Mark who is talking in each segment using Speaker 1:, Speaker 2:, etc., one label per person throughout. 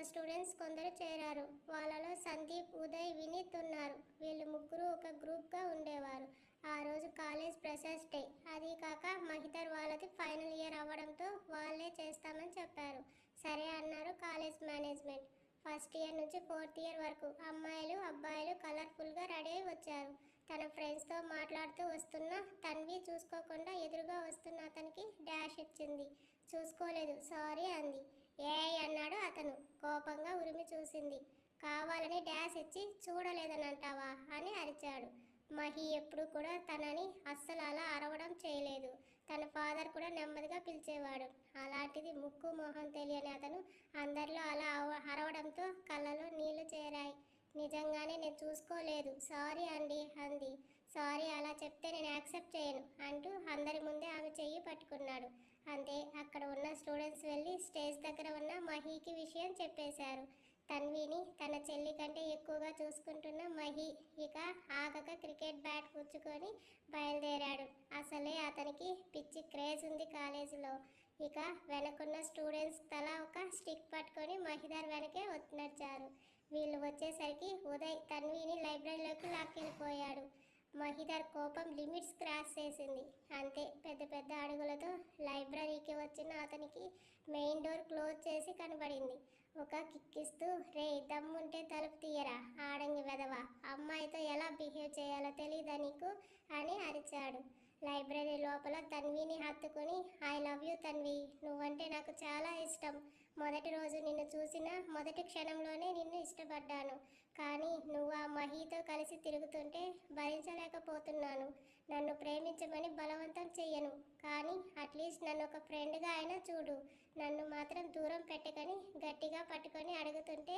Speaker 1: Students కొందరు చేరారు. వాళ్ళలో సందీప్, ఉదయ్, వినీత్ ఉన్నారు. వీళ్ళు ముగ్గురు ఒక గ్రూప్గా ఉండేవారు. ఆ రోజు కాలేజ్ ఫ్రెషర్స్ డే. అది కాక మహిదర్ వాళ్ళది ఫైనల్ ఇయర్ అవ్వడంతో వాళ్ళే చేస్తామని చెప్పారు. సరే అన్నారు కాలేజ్ మేనేజ్మెంట్. ఫస్ట్ ఇయర్ నుంచి ఫోర్త్ ఇయర్ వరకు అమ్మాయిలు అబ్బాయిలు కలర్ఫుల్గా రెడీ అయి వచ్చారు. తన ఫ్రెండ్స్తో మాట్లాడుతూ వస్తున్న తన్వి చూసుకోకుండా ఎదురుగా వస్తున్న అతనికి డాష్ ఇచ్చింది. చూసుకోలేదు, సారీ అంది. ఏయ్ అన్నాడు అతను. కోపంగా ఉరిమి చూసింది. కావాలని డాష్ ఇచ్చి చూడలేదని అంటావా అని అరిచాడు. మహి ఎప్పుడు కూడా తనని అస్సలు అలా అరవడం చేయలేదు. తన ఫాదర్ కూడా నెమ్మదిగా పిలిచేవాడు. అలాంటిది ముక్కు మొహం తెలియని అతను అందరిలో అలా అరవడంతో కళ్ళలో నీళ్లు చేరాయి. నిజంగానే నేను చూసుకోలేదు, సారీ అండి అంది. సారీ, అలా చెప్తే నేను యాక్సెప్ట్ చేయను అంటూ అందరి ముందే ఆమె చెయ్యి పట్టుకున్నాడు. అంతే, అక్కడ ఉన్న స్టూడెంట్స్ వెళ్ళి స్టేజ్ దగ్గర ఉన్న మహీకి విషయం చెప్పేశారు. తన్విని తన చెల్లి కంటే ఎక్కువగా చూసుకుంటున్న మహి ఇక ఆగక క్రికెట్ బ్యాట్ పుచ్చుకొని బయలుదేరాడు. అసలే అతనికి పిచ్చి క్రేజ్ ఉంది కాలేజీలో. ఇక వెనకున్న స్టూడెంట్స్ తలా ఒక స్టిక్ పట్టుకొని మహిదర్ వెనకే నడిచారు. వీళ్ళు వచ్చేసరికి ఉదయ్ తన్విని లైబ్రరీలోకి లాక్కెళ్ళిపోయాడు. మహిదర్ కోపం లిమిట్స్ క్రాస్ చేసింది. అంతే, పెద్ద పెద్ద అడుగులతో లైబ్రరీకి వచ్చిన అతనికి మెయిన్ డోర్ క్లోజ్ చేసి కనబడింది. ఒక కిక్కిస్తూ, రే దమ్ముంటే తలుపు తీయరా ఆడంగి వెధవా, అమ్మాయితో ఎలా బిహేవ్ చేయాలో తెలీదా నీకు అని అరిచాడు. లైబ్రరీ లోపల తన్విని హత్తుకుని, ఐ లవ్ యూ తన్వి, నువ్వంటే నాకు చాలా ఇష్టం. మొదటి రోజు నిన్ను చూసిన మొదటి క్షణంలోనే నిన్ను ఇష్టపడ్డాను. కానీ నువ్వు ఆ మహీతో కలిసి తిరుగుతుంటే భరించలేకపోతున్నాను. నన్ను ప్రేమించమని బలవంతం చెయ్యను, కానీ అట్లీస్ట్ నన్ను ఒక ఫ్రెండ్గా అయినా చూడు. నన్ను మాత్రం దూరం పెట్టకని గట్టిగా పట్టుకొని అడుగుతుంటే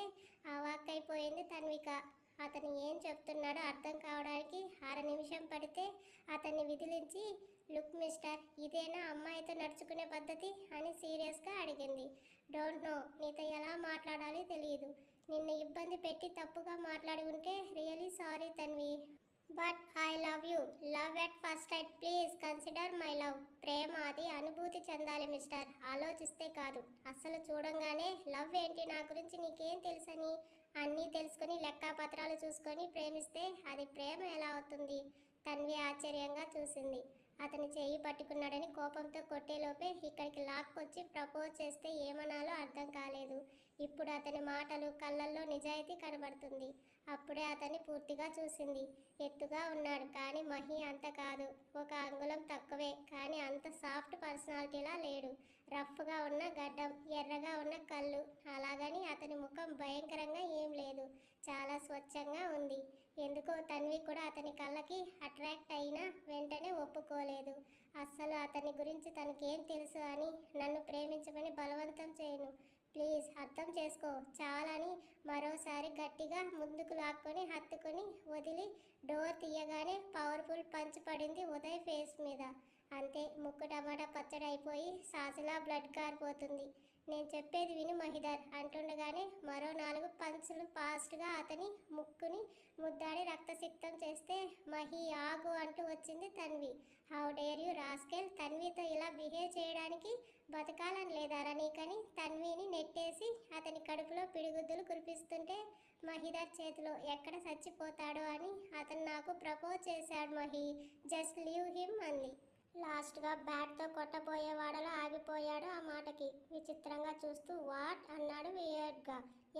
Speaker 1: అవాక్కైపోయింది తన్విక. అతను ఏం చెప్తున్నాడో అర్థం కావడానికి అర నిమిషం పడితే అతన్ని విదిలించి, లుక్ మిస్టర్, ఇదేనా అమ్మాయితో నడుచుకునే పద్ధతి అని సీరియస్గా అడిగింది. డోంట్ నో, నీతో ఎలా మాట్లాడాలి తెలియదు. నిన్ను ఇబ్బంది పెట్టి తప్పుగా మాట్లాడి ఉంటే really sorry Tanvi. But I love you. Love at first sight, please consider my love. ప్రేమ అది అనుభూతి చెందాలి మిస్టర్, ఆలోచిస్తే కాదు. అస్సలు చూడంగానే లవ్ ఏంటి, నా గురించి నీకేం తెలుసని, అన్నీ తెలుసుకొని లెక్కాపత్రాలు చూసుకొని ప్రేమిస్తే అది ప్రేమ ఎలా అవుతుంది? తన్వి ఆశ్చర్యంగా చూసింది. అతని చేయి పట్టుకున్నాడని కోపంతో కొట్టేలోపే ఇక్కడికి లాక్కొచ్చి ప్రపోజ్ చేస్తే ఏమనాలో అర్థం కాలేదు. ఇప్పుడు అతని మాటలు కళ్ళల్లో నిజాయితీ కనబడుతుంది. అప్పుడే అతన్ని పూర్తిగా చూసింది. ఎత్తుగా ఉన్నాడు, కానీ మహి అంత కాదు. ఒక అంగుళం తక్కువే, కానీ అంత సాఫ్ట్ పర్సనాలిటీలా లేడు. రఫ్గా ఉన్న గడ్డం, ఎర్రగా ఉన్న కళ్ళు. అలాగని అతని ముఖం భయంకరంగా ఏం లేదు, చాలా స్వచ్ఛంగా ఉంది. ఎందుకో తన్వి కూడా అతని కళ్ళకి అట్రాక్ట్ అయినా వెంటనే ఒప్పుకోలేదు. అస్సలు అతని గురించి తనకేం తెలుసు అని నన్ను ప్రేమించమని బలవంతం చేయను, ప్లీజ్ అర్థం చేసుకో చాలని మరోసారి గట్టిగా ముందుకు లాక్కొని హత్తుకొని వదిలి డోర్ తీయగానే పవర్ఫుల్ పంచ్ పడింది ఉదయ్ ఫేస్ మీద. అంతే, ముక్కు టమాటా పచ్చడి అయిపోయి సాసులా బ్లడ్ కారిపోతుంది. నేను చెప్పేది విను మహిదర్ అంటుండగానే మరో 4 పంచులు ఫాస్ట్గా అతని ముక్కుని ముద్దాడి రక్తసిక్తం చేస్తే, మహి ఆగు అంటూ వచ్చింది Tanvi. How dare you rascal, తన్వితో ఇలా బిహేవ్ చేయడానికి బతకాలని లేదారా నీకని తన్విని నెట్టేసి అతని కడుపులో పిడిగుద్దులు కురిపిస్తుంటే, మహిదర్ చేతిలో ఎక్కడ చచ్చిపోతాడో అని అతను నాకు ప్రపోజ్ చేశాడు మహి, జస్ట్ లీవ్ హిమ్ అంది. లాస్ట్గా బ్యాట్తో కొట్టబోయేవాడలో ఆగిపోయాడు ఆ మాటకి. విచిత్రంగా చూస్తూ వాట్ అన్నాడు వియర్డ్గా.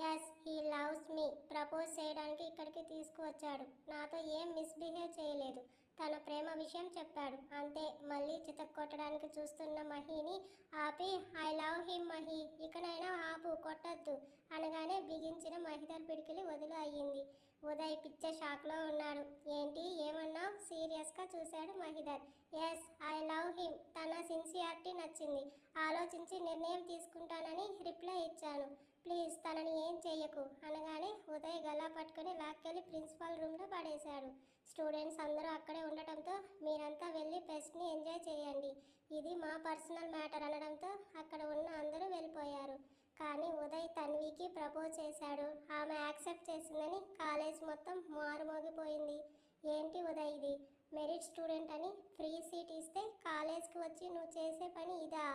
Speaker 1: Yes, he loves me. Propose చేయడానికి ఇక్కడికి తీసుకువచ్చాడు. నాతో ఏం మిస్బిహేవ్ చేయలేదు. తన ప్రేమ విషయం చెప్పాడు, అంతే. మళ్ళీ చితక్కొట్టడానికి చూస్తున్న మహిని ఆపి, ఐ లవ్ హిమ్ మహి, ఇకనైనా ఆపు, కొట్టద్దు అనగానే బిగించిన మహిదర్ పిడికిలి వదిలి అయ్యింది. ఉదయ్ పిచ్చ షాక్లో ఉన్నాడు. ఏంటి, ఏమన్నావు? సీరియస్గా చూశాడు Mahidar. Yes, I love him. తన సిన్సియారిటీ నచ్చింది. ఆలోచించి నిర్ణయం తీసుకుంటానని రిప్లై ఇచ్చాను. ప్లీజ్ తనని ఏం చెయ్యకు అనగానే ఉదయ్ గలా పట్టుకుని లాక్కెళ్ళి ప్రిన్సిపాల్ రూమ్లో పడేశాడు. స్టూడెంట్స్ అందరూ అక్కడే ఉండటంతో మీరంతా వెళ్ళి ఫెస్ట్ని ఎంజాయ్ చేయండి, ఇది మా పర్సనల్ మ్యాటర్ అనడంతో అక్కడ ఉన్న అందరూ వెళ్ళిపోయారు. కానీ ఉదయ్ తన్వికి ప్రపోజ్ చేశాడు. ఆమె యాక్సెప్ట్ చేసిందని కాలేజ్ మొత్తం మారుమోగిపోయింది. ఏంటి ఉదయ్ ఇది, మెరిట్ స్టూడెంట్ అని ఫ్రీ సీట్ ఇస్తే కాలేజ్కి వచ్చి నువ్వు చేసే పని ఇదా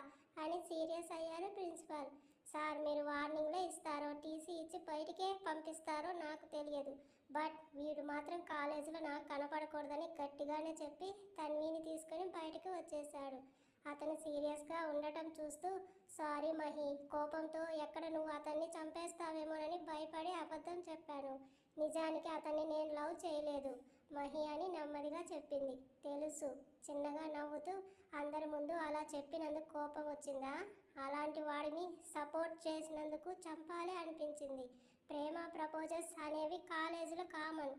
Speaker 1: అని సీరియస్ అయ్యారు ప్రిన్సిపాల్. సార్, మీరు వార్నింగ్లో ఇస్తారో టీసీ బట్ వీడు మాత్రం కాలేజీలో నాకు కనపడకూడదని గట్టిగానే చెప్పి తన్విని తీసుకొని బయటికి వచ్చేశాడు. అతను సీరియస్గా ఉండటం చూస్తూ, సారీ మహి, కోపంతో ఎక్కడ నువ్వు అతన్ని చంపేస్తావేమోనని భయపడి అబద్ధం చెప్పాను. నిజానికి అతన్ని నేను లవ్ చేయలేదు మహి అని నెమ్మదిగా చెప్పింది. తెలుసు. చిన్నగా నవ్వుతూ, అందరి ముందు అలా చెప్పినందుకు కోపం వచ్చిందా? అలాంటి వాడిని సపోర్ట్ చేసినందుకు చంపాలి అనిపించింది. ప్రేమ ప్రపోజల్స్ అనేవి కాలేజీలో కామన్.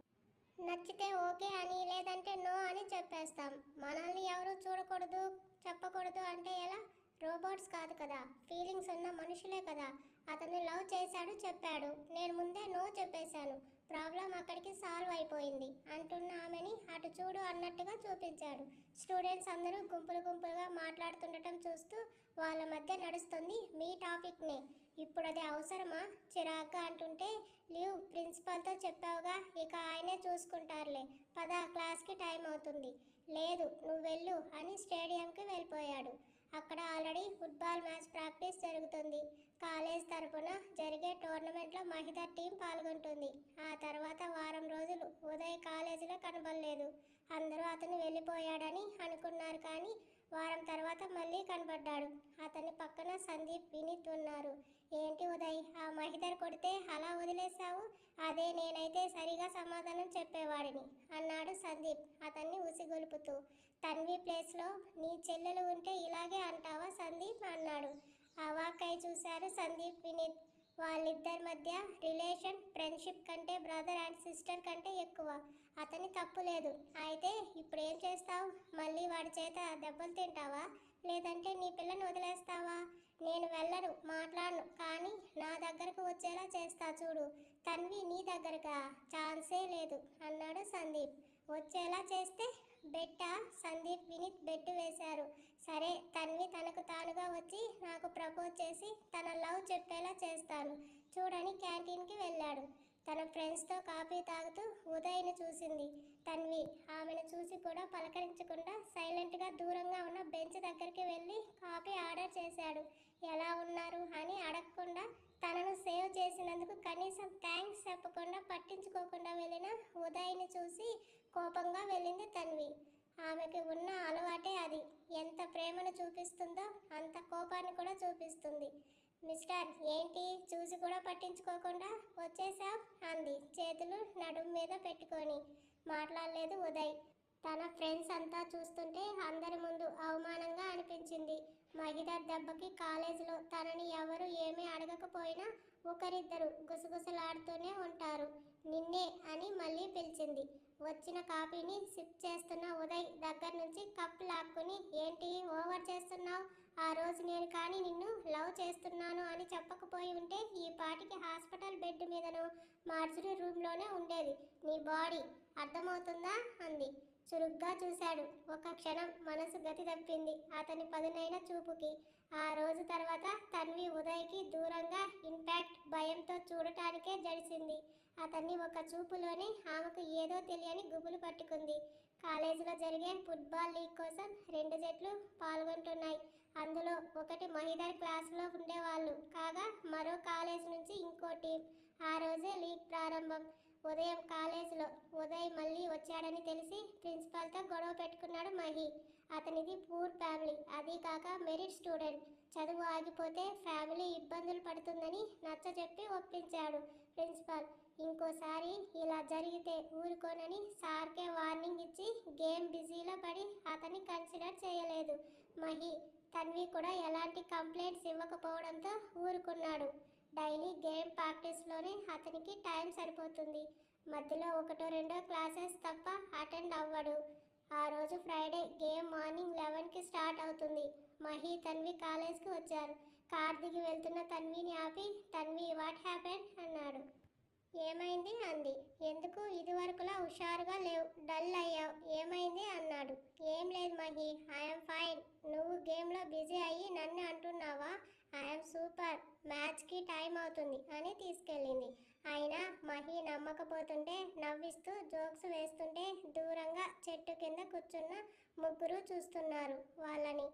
Speaker 1: నచ్చితే ఓకే అని, లేదంటే నో అని చెప్పేస్తాం. మనల్ని ఎవరు చూడకూడదు చెప్పకూడదు అంటే ఎలా? రోబోట్స్ కాదు కదా, ఫీలింగ్స్ ఉన్న మనుషులే కదా. అతన్ని లవ్ చేశాడు, చెప్పాడు. నేను ముందే నో చెప్పేశాను. ప్రాబ్లం అక్కడికి సాల్వ్ అయిపోయింది అంటున్న ఆమెని అటు చూడు అన్నట్టుగా చూపించాడు. స్టూడెంట్స్ అందరూ గుంపులు గుంపులుగా మాట్లాడుతుండటం చూస్తూ, వాళ్ళ మధ్య నడుస్తుంది మీ టాపిక్నే. ఇప్పుడు అది అవసరమా? చిరాగ్గా అంటుంటే, లీవ్ ప్రిన్సిపాల్తో చెప్పావుగా, ఇక ఆయనే చూసుకుంటారులే, పద క్లాస్కి టైం అవుతుంది. లేదు నువ్వు వెళ్ళు అని స్టేడియంకి వెళ్ళిపోయాడు. అక్కడ ఆల్రెడీ ఫుట్బాల్ మ్యాచ్ ప్రాక్టీస్ జరుగుతుంది. కాలేజ్ తరపున జరిగే టోర్నమెంట్లో మహిళ టీం పాల్గొంటుంది. ఆ తర్వాత వారం రోజులు ఉదయ్ కాలేజీలో కనబడలేదు. అందరూ అతను వెళ్ళిపోయాడని అనుకున్నారు, కానీ వారం తర్వాత మళ్ళీ కనబడ్డాడు. అతని పక్కన సందీప్, వినీత్ ఉన్నారు. ఏంటి ఉదయ్, ఆ మహిధర్ కొడితే అలా వదిలేశావు? అదే నేనైతే సరిగా సమాధానం చెప్పేవాడిని అన్నాడు సందీప్ అతన్ని ఉసిగొలుపుతూ. తన్వి ప్లేస్లో నీ చెల్లెలు ఉంటే ఇలాగే అంటావా సందీప్ అన్నాడు. అవాక్కై చూశారు సందీప్, వినీత్. వాళ్ళిద్దరి మధ్య రిలేషన్ ఫ్రెండ్షిప్ కంటే బ్రదర్ అండ్ సిస్టర్ కంటే ఎక్కువ. అతని తప్పు లేదు. అయితే ఇప్పుడు ఏం చేస్తావు? మళ్ళీ వాడి చేత దెబ్బలు తింటావా? లేదంటే నీ పిల్లని వదిలేస్తావా? నేను వెళ్ళను, మాట్లాడను, కానీ నా దగ్గరకు వచ్చేలా చేస్తా చూడు. తన్వి నీ దగ్గరకా? ఛాన్సే లేదు అన్నాడు సందీప్. వచ్చేలా చేస్తే బెట్టా? సందీప్, వినీత్ బెట్టు వేశారు. సరే, తన్వి తనకు తానుగా వచ్చి నాకు ప్రపోజ్ చేసి తన లవ్ చెప్పేలా చేస్తాను చూడని క్యాంటీన్కి వెళ్ళాడు. తన ఫ్రెండ్స్తో కాఫీ తాగుతూ ఉదయ్ని చూసింది తన్వి. ఆమెను చూసి కూడా పలకరించకుండా సైలెంట్గా దూరంగా ఉన్న బెంచ్ దగ్గరికి వెళ్ళి కాఫీ ఆర్డర్ చేశాడు. ఎలా ఉన్నారు అని అడగకుండా, తనను సేవ్ చేసినందుకు కనీసం థ్యాంక్స్ చెప్పకుండా పట్టించుకోకుండా వెళ్ళిన ఉదయ్ని చూసి కోపంగా వెళ్ళింది తన్వి. ఆమెకి ఉన్న అలవాటే అది. ఎంత ప్రేమను చూపిస్తుందో అంత కోపాన్ని కూడా చూపిస్తుంది. మిస్టర్, ఏంటి చూసి కూడా పట్టించుకోకుండా వచ్చేసావ్ అంది చేతులు నడుం మీద పెట్టుకొని. మాట్లాడలేదు ఉదయ్. తన ఫ్రెండ్స్ అంతా చూస్తుంటే అందరి ముందు అవమానంగా అనిపించింది. మహిధర్ దెబ్బకి కాలేజీలో తనని ఎవరు ఏమీ అడగకపోయినా ఒకరిద్దరు గుసగుసలాడుతూనే ఉంటారు. నిన్నే అని మళ్ళీ పిలిచింది. వచ్చిన కాఫీని సిప్ చేస్తున్న ఉదయ్ దగ్గర నుంచి కప్ లాక్కుని, ఏంటి ఓవర్ చేస్తున్నావు? ఆ రోజు నేను కానీ నిన్ను లవ్ చేస్తున్నాను అని చెప్పకపోయి ఉంటే ఈ పాటికి హాస్పిటల్ బెడ్ మీదను మార్చురీ రూమ్లోనే ఉండేది నీ బాడీ. అర్థమవుతుందా అంది. చురుగ్గా చూశాడు. ఒక క్షణం మనసు గతి తప్పింది అతని పదునైన చూపుకి. ఆ రోజు తర్వాత తన్వి ఉదయ్కి దూరంగా, ఇన్ఫాక్ట్ భయంతో చూడటానికే జడిసింది. అతన్ని ఒక చూపులోనే ఆమెకు ఏదో తెలియని గుబులు పట్టుకుంది. కాలేజీలో జరిగే ఫుట్బాల్ లీగ్ కోసం 2 జట్లు పాల్గొంటున్నాయి. అందులో ఒకటి మహిధర్ క్లాసులో ఉండేవాళ్ళు కాగా, మరో కాలేజ్ నుంచి ఇంకో టీం. ఆ రోజే లీగ్ ప్రారంభం. ఉదయం కాలేజీలో ఉదయ్ మళ్ళీ వచ్చాడని తెలిసి ప్రిన్సిపాల్తో గొడవ పెట్టుకున్నాడు మహి. అతనిది పూర్ ఫ్యామిలీ, అదీ కాక మెరిట్ స్టూడెంట్. చదువు ఆగిపోతే ఫ్యామిలీ ఇబ్బందులు పడుతుందని నచ్చజెప్పి ఒప్పించాడు ప్రిన్సిపాల్. ఇంకోసారి ఇలా జరిగితే ఊరుకోనని సార్కే వార్నింగ్ ఇచ్చి గేమ్ బిజీలో పడి అతన్ని కన్సిడర్ చేయలేదు మహి. తన్వి కూడా ఎలాంటి కంప్లైంట్స్ ఇవ్వకపోవడంతో ఊరుకున్నాడు. డైలీ గేమ్ ప్రాక్టీస్లోనే అతనికి టైం సరిపోతుంది. మధ్యలో 1-2 క్లాసెస్ తప్ప అటెండ్ అవ్వడు. ఆ రోజు ఫ్రైడే. గేమ్ మార్నింగ్ 11కి స్టార్ట్ అవుతుంది. మహి, తన్వి కాలేజ్కి వచ్చారు. కార్ దిగి వెళ్తున్న తన్విని ఆపి, తన్వి వాట్ హ్యాపెన్ అన్నాడు. ఏమైంది అంది. ఎందుకు ఇదివరకులా హుషారుగా లేవు, డల్ అయ్యావు, ఏమైంది అన్నాడు. ఏం లేదు మహి, ఐఎమ్ ఫైన్. నువ్వు గేమ్లో బిజీ అయ్యి నన్ను అంటున్నావా? ఐఎమ్ సూపర్, మ్యాచ్కి టైం అవుతుంది అని తీసుకెళ్ళింది. అయినా మహి నమ్మకపోతుంటే నవ్విస్తూ జోక్స్ వేస్తుంటే దూరంగా చెట్టు కింద కూర్చున్న ముగ్గురు చూస్తున్నారు వాళ్ళని.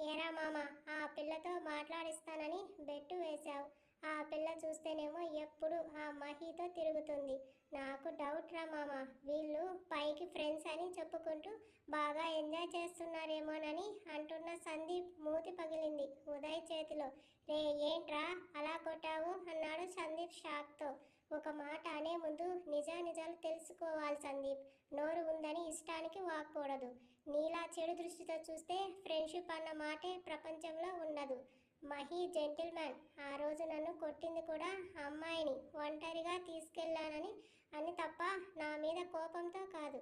Speaker 1: ఏరా మామ, ఆ పిల్లతో మాట్లాడిస్తానని బెట్టు వేశావు, ఆ పిల్ల చూస్తేనేమో ఎప్పుడు ఆ మహితో తిరుగుతుంది. నాకు డౌట్ రా మామ, వీళ్ళు పైకి ఫ్రెండ్స్ అని చెప్పుకుంటూ బాగా ఎంజాయ్ చేస్తున్నారేమోనని అంటున్న సందీప్ మూతి పగిలింది ఉదయ్ చేతిలో. రే ఏంట్రా అలా కొట్టావు అన్నాడు సందీప్ షాక్తో. ఒక మాట అనే ముందు నిజాలు తెలుసుకోవాలి సందీప్. నోరు ఉందని ఇష్టానికి వాక్కూడదు. నీలా చెడు దృష్టితో చూస్తే ఫ్రెండ్షిప్ అన్న మాటే ప్రపంచంలో ఉండదు. మహి జెంటిల్మ్యాన్. ఆ రోజు నన్ను కొట్టింది కూడా అమ్మాయిని ఒంటరిగా తీసుకెళ్ళానని అని తప్ప నా మీద కోపంతో కాదు.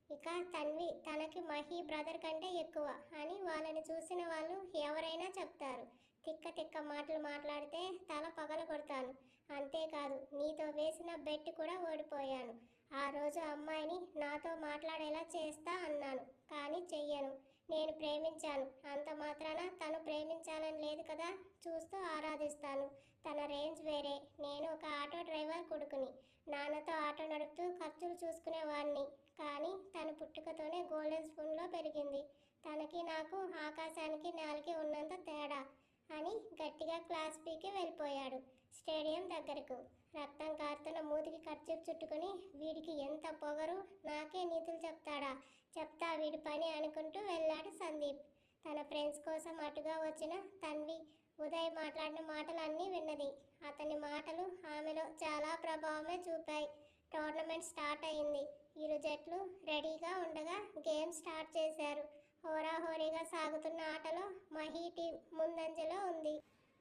Speaker 1: ఇక తన్వి తనకి మహి బ్రదర్ కంటే ఎక్కువ అని వాళ్ళని చూసిన వాళ్ళు ఎవరైనా చెప్తారు. తిక్క మాటలు మాట్లాడితే తల పగల కొడతాను. అంతేకాదు నీతో వేసిన బెట్ కూడా ఓడిపోయాను. ఆ రోజు అమ్మాయిని నాతో మాట్లాడేలా చేస్తా అన్నాను, కానీ చెయ్యను. నేను ప్రేమించాను, అంత మాత్రాన తను ప్రేమించాలని లేదు కదా. చూస్తూ ఆరాధిస్తాను. తన రేంజ్ వేరే. నేను ఒక ఆటో డ్రైవర్ కొడుకుని. నాన్నతో ఆటో నడుపుతూ ఖర్చులు చూసుకునేవాడిని. కానీ తను పుట్టుకతోనే గోల్డెన్ స్పూన్లో పెరిగింది. తనకి నాకు ఆకాశానికి నేలకి ఉన్నంత తేడా అని గట్టిగా క్లాస్ పీకి వెళ్ళిపోయాడు స్టేడియం దగ్గరకు. రక్తం కారుతున్న మూతికి కర్చీఫ్ చుట్టుకుని వీడికి ఎంత పొగరు, నాకే నీతులు చెప్తాడా, చెప్తా వీడి పని అనుకుంటూ వెళ్ళాడు సందీప్. తన ఫ్రెండ్స్ కోసం అటుగా వచ్చిన తన్వి ఉదయ్ మాట్లాడిన మాటలన్నీ విన్నది. అతని మాటలు ఆమెలో చాలా ప్రభావమే చూపాయి. టోర్నమెంట్ స్టార్ట్ అయింది. ఇరు జట్లు రెడీగా ఉండగా గేమ్ స్టార్ట్ చేశారు. హోరాహోరీగా సాగుతున్న ఆటలో మహీ టీం ముందంజలో ఉంది.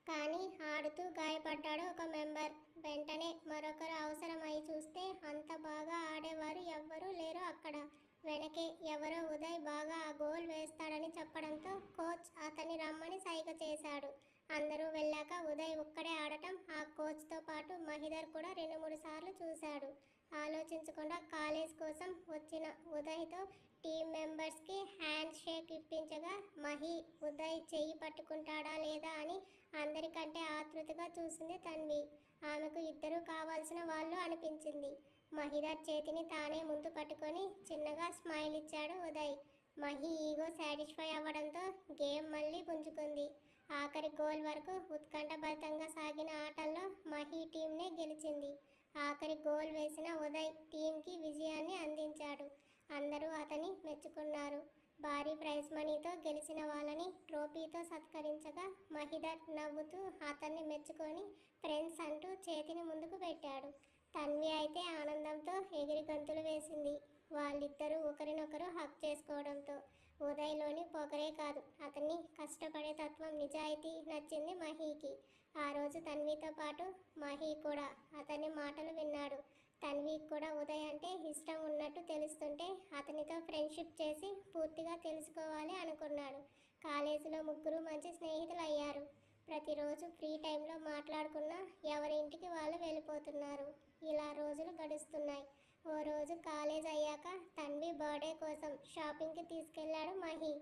Speaker 1: కానీ ఆడుతూ గాయపడ్డాడు ఒక మెంబర్. వెంటనే మరొకరు అవసరమై చూస్తే అంత బాగా ఆడేవారు ఎవ్వరూ లేరు అక్కడ. వెనకే ఎవరో ఉదయ్ బాగా ఆ గోల్ వేస్తాడని చెప్పడంతో కోచ్ అతన్ని రమ్మని సైగ చేశాడు. అందరూ వెళ్ళాక ఉదయ్ ఒక్కడే ఆడటం ఆ కోచ్తో పాటు మహిదర్ కూడా 2-3 సార్లు చూశాడు. ఆలోచించకుండా కాలేజ్ కోసం వచ్చిన ఉదయ్తో టీం మెంబర్స్కి హ్యాండ్ షేక్ ఇప్పించగా మహి ఉదయ్ చెయ్యి పట్టుకుంటాడా లేదా అని అందరికంటే ఆతృతగా చూసింది తన్వి. ఆమెకు ఇద్దరు కావాల్సిన వాళ్ళు అనిపించింది. మహిదర్ చేతిని తానే ముందు పట్టుకొని చిన్నగా స్మైల్ ఇచ్చాడు ఉదయ్. మహి ఈగో సాటిస్ఫై అవ్వడంతో గేమ్ మళ్ళీ పుంజుకుంది. ఆఖరి గోల్ వరకు ఉత్కంఠభరితంగా సాగిన ఆటల్లో మహి టీంనే గెలిచింది. ఆఖరి గోల్ వేసిన ఉదయ్ టీంకి విజయాన్ని అందించాడు. అందరూ అతన్ని మెచ్చుకున్నారు. భారీ ప్రైజ్ మనీతో గెలిచిన వాళ్ళని ట్రోఫీతో సత్కరించగా మహిదర్ నవ్వుతూ అతన్ని మెచ్చుకొని ఫ్రెండ్స్ అంటూ చేతిని ముందుకు పెట్టాడు. తన్వి అయితే ఆనందంతో ఎగిరి గంతులు వేసింది. వాళ్ళిద్దరూ ఒకరినొకరు హక్ చేసుకోవడంతో. ఉదయ్లోని పొగరే కాదు, అతన్ని కష్టపడే తత్వం, నిజాయితీ నచ్చింది మహీకి. ఆ రోజు తన్వితో పాటు మహీ కూడా అతని మాటలు విన్నాడు. తన్వికి కూడా ఉదయ్ అంటే ఇష్టం ఉన్నట్టు తెలుస్తుంటే అతనితో ఫ్రెండ్షిప్ చేసి పూర్తిగా తెలుసుకోవాలి అనుకున్నాడు. కాలేజీలో ముగ్గురు మంచి స్నేహితులు అయ్యారు. ప్రతిరోజు ఫ్రీ టైంలో మాట్లాడుకున్నా ఎవరి ఇంటికి వాళ్ళు వెళ్ళిపోతున్నారు. ఇలా రోజులు గడుస్తున్నాయి. ఓ రోజు కాలేజ్ అయ్యాక తన్వి బర్త్డే కోసం షాపింగ్కి తీసుకెళ్లాడు మహి.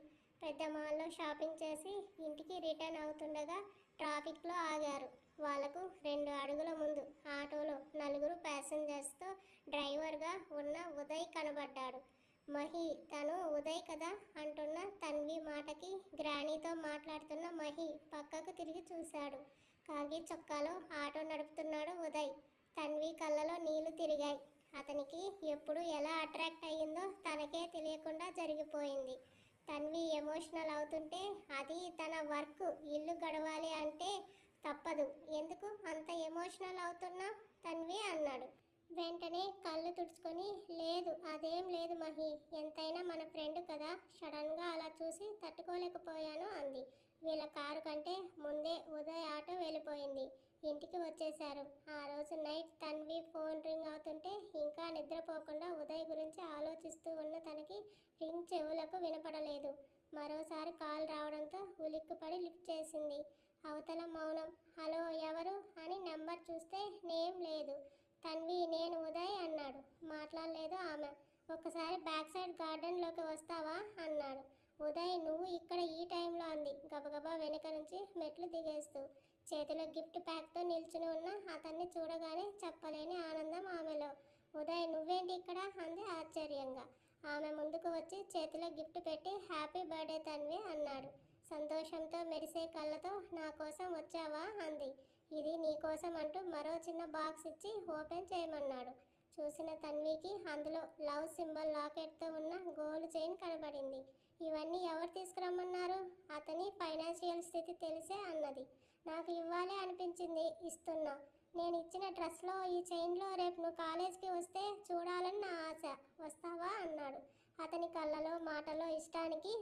Speaker 1: పెద్ద మాల్లో షాపింగ్ చేసి ఇంటికి రిటర్న్ అవుతుండగా ట్రాఫిక్లో ఆగారు. వాళ్లకు 2 అడుగుల ముందు ఆటోలో 4 ప్యాసింజర్స్తో డ్రైవర్గా ఉన్న ఉదయ్ కనబడ్డాడు. మహి తను ఉదయ్ కదా అంటున్న తన్వి మాటకి గ్రానీతో మాట్లాడుతున్న మహి పక్కకు తిరిగి చూశాడు. కాగి చొక్కాలో ఆటో నడుపుతున్నాడు ఉదయ్. తన్వి కళ్ళలో నీళ్లు తిరిగాయి. అతనికి ఎప్పుడు ఎలా అట్రాక్ట్ అయ్యిందో తనకే తెలియకుండా జరిగిపోయింది. తన్వి ఎమోషనల్ అవుతుంటే అది తన వర్క్, ఇల్లు గడవాలి అంటే తప్పదు. ఎందుకు అంత ఎమోషనల్ అవుతున్నా తన్వి అన్నాడు. వెంటనే కళ్ళు తుడుచుకొని లేదు అదేం లేదు మహి, ఎంతైనా మన ఫ్రెండ్ కదా, సడన్గా అలా చూసి తట్టుకోలేకపోయాను అంది. వీళ్ళ కారు కంటే ముందే ఉదయ్ ఆటో వెళ్ళిపోయింది. ఇంటికి వచ్చేశారు. ఆ రోజు నైట్ తన్వి ఫోన్ రింగ్ అవుతుంటే ఇంకా నిద్రపోకుండా ఉదయ్ గురించి ఆలోచిస్తూ ఉన్న తనకి రింగ్ చెవులకు వినపడలేదు. మరోసారి కాల్ రావడంతో ఉలిక్కిపడి లిఫ్ట్ చేసింది. అవతల మౌనం. హలో ఎవరు అని నెంబర్ చూస్తే నేమ్ లేదు. తన్వి నేను ఉదయ్ అన్నాడు. మాట్లాడలేదు ఆమె. ఒకసారి బ్యాక్ సైడ్ గార్డెన్లోకి వస్తావా అన్నాడు. ఉదయ్ నువ్వు ఇక్కడ ఈ టైంలో అంది గబగబా వెనుక నుంచి మెట్లు దిగేస్తూ. చేతిలో గిఫ్ట్ ప్యాక్తో నిల్చుని ఉన్న అతన్ని చూడగానే చెప్పలేని ఆనందం ఆమెలో. ఉదయ్ నువ్వేంటి ఇక్కడ అంది ఆశ్చర్యంగా. ఆమె ముందుకు వచ్చి చేతిలో గిఫ్ట్ పెట్టి హ్యాపీ బర్త్డే తన్వి అన్నాడు. సంతోషంతో మెరిసే కళ్ళతో నా కోసం వచ్చావా అంది. ఇది నీకోసం అంటూ మరో చిన్న బాక్స్ ఇచ్చి ఓపెన్ చేయమన్నాడు. చూసిన తన్వికి అందులో లవ్ సింబల్ లాకెట్తో ఉన్న గోల్డ్ చైన్ కనబడింది. ఇవన్నీ ఎవరు తీసుకురమ్మన్నారు? అతని ఫైనాన్షియల్ స్థితి తెలిసే అన్నది. నాకు ఇవ్వాలి అనిపించింది, ఇస్తున్నా. నేను ఇచ్చిన డ్రెస్లో ఈ చైన్లో రేపు నువ్వు కాలేజ్కి వస్తే చూడాలని నా ఆశ. వస్తావా అన్నాడు. అతని కళ్ళలో మాటలో ఇష్టానికి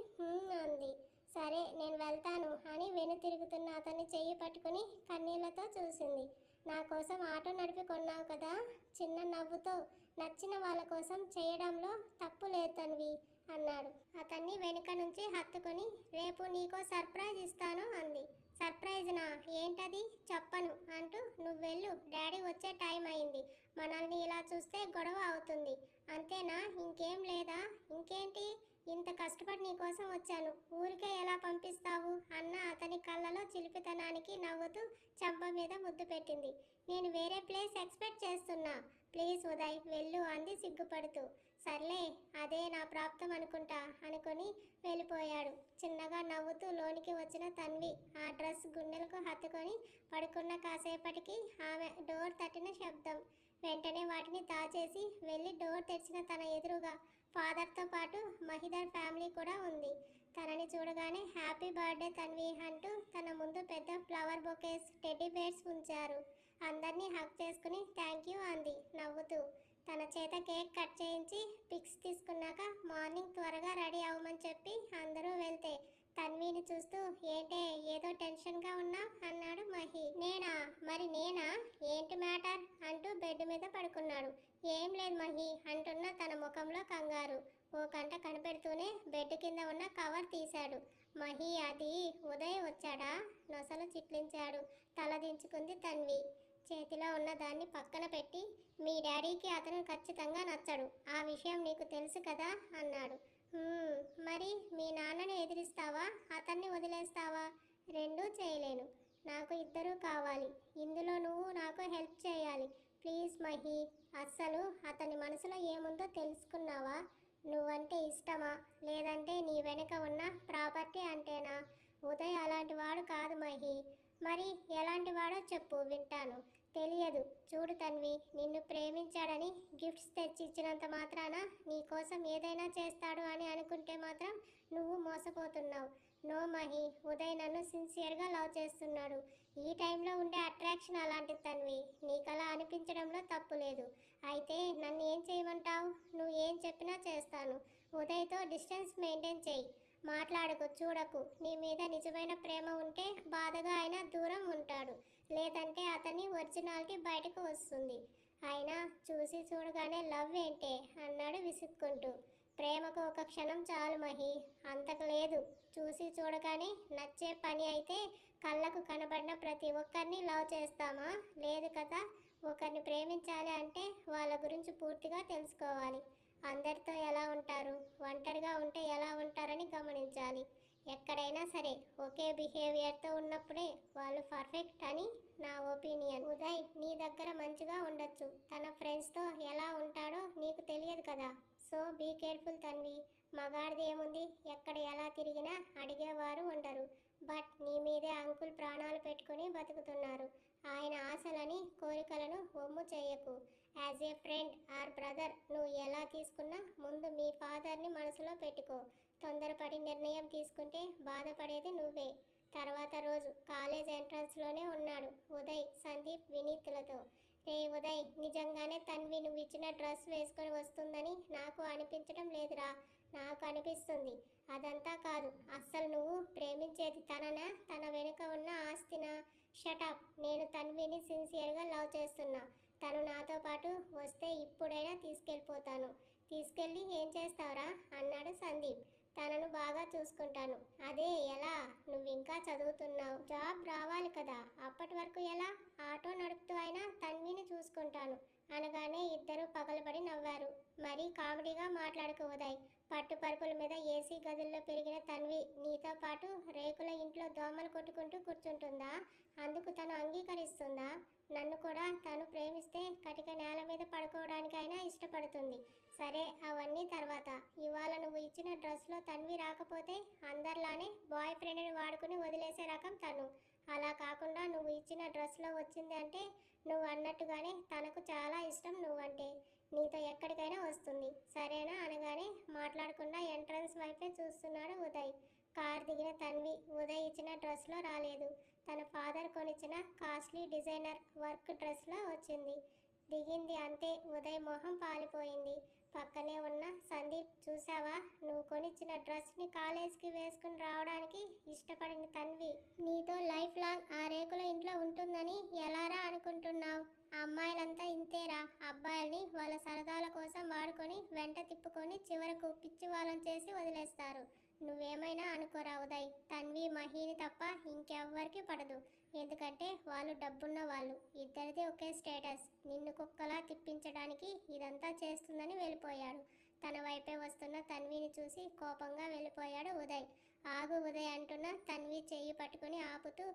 Speaker 1: అంది. సరే నేను వెళ్తాను అని వెనుతిరుగుతున్న అతన్ని చెయ్యి పట్టుకుని కన్నీళ్లతో చూసింది. నా కోసం ఆటో నడిపి కొన్నావు కదా. చిన్న నవ్వుతో నచ్చిన వాళ్ళ కోసం చేయడంలో తప్పు లేదు తన్వి అన్నాడు. అతన్ని వెనుక నుంచి హత్తుకొని రేపు నీకో సర్ప్రైజ్ ఇస్తాను అంది. సర్ప్రైజ్నా? ఏంటది? చెప్పను అంటూ నువ్వు వెళ్ళు, డాడీ వచ్చే టైం అయింది. మనల్ని ఇలా చూస్తే గొడవ అవుతుంది. అంతేనా? ఇంకేం లేదా? ఇంకేంటి? ఇంత కష్టపడి నీకోసం వచ్చాను, ఊరికే ఎలా పంపిస్తావు అన్న అతని కళ్ళలో చిలిపితనానికి నవ్వుతూ చెంప మీద ముద్దు పెట్టింది. నేను వేరే ప్లేస్ ఎక్స్పెక్ట్ చేస్తున్నా. ప్లీజ్ ఉదయ్ వెళ్ళు అంది సిగ్గుపడుతూ. సర్లే, అదే నా ప్రాప్తం అనుకుంటా అనుకొని వెళ్ళిపోయాడు. చిన్నగా నవ్వుతూ లోనికి వచ్చిన తన్వి ఆ డ్రెస్ గుండెలకు హత్తుకొని పడుకున్న కాసేపటికి ఆమె డోర్ తట్టిన శబ్దం. వెంటనే వాటిని దాచేసి వెళ్ళి డోర్ తెరిచిన తన ఎదురుగా ఫాదర్తో పాటు మహిదర్ ఫ్యామిలీ కూడా ఉంది. తనని చూడగానే హ్యాపీ బర్త్డే తన్వి అంటూ తన ముందు పెద్ద ఫ్లవర్ బొకేస్, టెడ్డీ బేర్స్ ఉంచారు. అందరినీ హక్ చేసుకుని థ్యాంక్ యూ అంది నవ్వుతూ. తన చేత కేక్ కట్ చేయించి పిక్స్ తీసుకున్నాక మార్నింగ్ త్వరగా రెడీ అవ్వమని చెప్పి అందరూ వెళ్తే తన్విని చూస్తూ ఏంటే ఏదో టెన్షన్గా ఉన్నా అన్నాడు మహి. నేనా? మరి నేనా? ఏంటి మ్యాటర్ అంటూ బెడ్ మీద పడుకున్నాడు. ఏం లేదు మహి అంటున్న తన ముఖంలో కంగారు ఓ కంట కనిపెడుతూనే బెడ్ కింద ఉన్న కవర్ తీశాడు. మహి, అది ఉదయ్ వచ్చాడా? నొసలు చిట్లించాడు. తల దించుకుంది తన్వి. చేతిలో ఉన్న దాన్ని పక్కన పెట్టి మీ డాడీకి అతను ఖచ్చితంగా నచ్చడు, ఆ విషయం నీకు తెలుసు కదా అన్నాడు. మరి మీ నాన్నని ఎదిరిస్తావా, అతన్ని వదిలేస్తావా? రెండూ చేయలేను. నాకు ఇద్దరూ కావాలి. ఇందులో నువ్వు నాకు హెల్ప్ చేయాలి. ప్లీజ్ మహి. అస్సలు అతని మనసులో ఏముందో తెలుసుకున్నావా? నువ్వంటే ఇష్టమా, లేదంటే నీ వెనక ఉన్న ప్రాపర్టీ అంటేనా? ఉదయ్ అలాంటి వాడు కాదు మహి. మరి ఎలాంటి వాడో చెప్పు, వింటాను. తెలియదు. చూడు తన్వి, నిన్ను ప్రేమించాడని గిఫ్ట్స్ తెచ్చి ఇచ్చినంత మాత్రాన నీ కోసం ఏదైనా చేస్తాడు అని అనుకుంటే మాత్రం నువ్వు మోసపోతున్నావు. నో మహి, ఉదయ్ నన్ను సిన్సియర్గా లవ్ చేస్తున్నాడు. ఈ టైంలో ఉండే అట్రాక్షన్ అలాంటి తన్వి. నీకలా అనిపించడంలో తప్పు లేదు. అయితే నన్ను ఏం చేయమంటావు? నువ్వు ఏం చెప్పినా చేస్తాను. ఉదయ్తో డిస్టెన్స్ మెయింటైన్ చేయి. మాట్లాడకు, చూడకు. నీ మీద నిజమైన ప్రేమ ఉంటే బాధగా అయినా దూరం ఉంటాడు, లేదంటే అతని ఒరిజినాలిటీ బయటకు వస్తుంది. అయినా చూసి చూడగానే లవ్ ఏంటే అన్నాడు విసుక్కుంటూ. ప్రేమకు ఒక క్షణం చాలు మహి, అంతకు లేదు. చూసి చూడగానే నచ్చే పని అయితే కళ్ళకు కనబడిన ప్రతి ఒక్కరిని లవ్ చేస్తామా? లేదు కదా. ఒకరిని ప్రేమించాలి అంటే వాళ్ళ గురించి పూర్తిగా తెలుసుకోవాలి. అందరితో ఎలా ఉంటారు, ఒంటరిగా ఉంటే ఎలా ఉంటారని గమనించాలి. ఎక్కడైనా సరే ఒకే బిహేవియర్తో ఉన్నప్పుడే వాళ్ళు పర్ఫెక్ట్ అని నా ఒపీనియన్. ఉదయ్ నీ దగ్గర మంచిగా ఉండొచ్చు, తన ఫ్రెండ్స్తో ఎలా ఉంటాడో నీకు తెలియదు కదా. So be careful Tanvi. మగాడిది ఏముంది, ఎక్కడ ఎలా తిరిగినా అడిగేవారు ఉండరు. బట్ నీ మీదే అంకుల్ ప్రాణాలు పెట్టుకుని బతుకుతున్నారు. ఆయన ఆశలని కోరికలను ఒమ్ము చేయకు. As a friend or brother నువ్వు ఎలా తీసుకున్నా ముందు మీ ఫాదర్ని మనసులో పెట్టుకో. తొందరపడి నిర్ణయం తీసుకుంటే బాధపడేది నువ్వే. తర్వాత రోజు కాలేజ్ ఎంట్రన్స్లోనే ఉన్నాడు ఉదయ్ సందీప్ వినీత్లతో. రే ఉదయ్, నిజంగానే తన్వి నువ్వు ఇచ్చిన డ్రెస్ వేసుకొని వస్తుందని నాకు అనిపించడం లేదురా. నాకు అనిపిస్తుంది. అదంతా కాదు, అస్సలు నువ్వు ప్రేమించేది తననా, తన వెనుక ఉన్న ఆస్తినా? షటప్. నేను తన్విని సిన్సియర్గా లవ్ చేస్తున్నా. తను నాతో పాటు వస్తే ఇప్పుడైనా తీసుకెళ్ళిపోతాను. తీసుకెళ్ళి ఏం చేస్తావురా అన్నాడు సందీప్. తనను బాగా చూసుకుంటాను. అదే ఎలా? నువ్వు ఇంకా చదువుతున్నావు, జాబ్ రావాలి కదా. అప్పటి వరకు ఎలా? ఆటో నడుపుతూ అయినా తన్విని చూసుకుంటాను అనగానే ఇద్దరు పగలబడి నవ్వారు. మరీ కామెడీగా మాట్లాడుకు ఉదయ్. పట్టుపరుపుల మీద ఏసీ గదుల్లో పెరిగిన తన్వి నీతో పాటు రేకుల ఇంట్లో దోమలు కొట్టుకుంటూ కూర్చుంటుందా? అందుకు తను అంగీకరిస్తుందా? నన్ను కూడా తను ప్రేమిస్తే కటిక నేల మీద పడుకోవడానికైనా ఇష్టపడుతుంది. సరే అవన్నీ తర్వాత. ఇవాళ నువ్వు ఇచ్చిన డ్రెస్లో తన్వి రాకపోతే అందరిలానే బాయ్ ఫ్రెండ్ని వాడుకుని వదిలేసే రకం తను. అలా కాకుండా నువ్వు ఇచ్చిన డ్రెస్లో వచ్చింది అంటే నువ్వు అన్నట్టుగానే తనకు చాలా ఇష్టం నువ్వంటే. నీతో ఎక్కడికైనా వస్తుంది సరేనా అనగానే మాట్లాడకుండా ఎంట్రన్స్ వైపే చూస్తున్నాడు ఉదయ్. కార్ దిగిన తన్వి ఉదయ్ ఇచ్చిన డ్రెస్లో రాలేదు. తన ఫాదర్ కొనిచ్చిన కాస్ట్లీ డిజైనర్ వర్క్ డ్రెస్లో వచ్చింది. దిగింది అంతే ఉదయ్ మొహం పాలిపోయింది. పక్కనే ఉన్న సందీప్, చూసావా నువ్వు కొనిచ్చిన డ్రెస్ని కాలేజ్కి వేసుకుని రావడానికి ఇష్టపడిన తన్వి నీతో లైఫ్ లాంగ్ ఆ రేకుల ఇంట్లో ఉంటుందని ఎలారా అనుకుంటున్నావు? అమ్మాయిలంతా ఇంతేరా, అబ్బాయిల్ని వాళ్ళ సరదాల కోసం వాడుకొని వెంట తిప్పుకొని చివరకు పిచ్చి వాళ్ళని చేసి వదిలేస్తారు. నువ్వేమైనా అనుకోరా ఉదయ్, తన్వి మహిని తప్ప ఇంకెవ్వరికి పడదు. ఎందుకంటే వాళ్ళు డబ్బున్న వాళ్ళు, ఇద్దరిది ఒకే స్టేటస్. నిన్ను కుక్కలా తిప్పించడానికి ఇదంతా చేస్తుందని వెళ్ళిపోయాడు. తన వైపే వస్తున్న తన్విని చూసి కోపంగా వెళ్ళిపోయాడు ఉదయ్. ఆగు ఉదయ్ అంటున్న తన్వి చెయ్యి పట్టుకుని ఆపుతూ,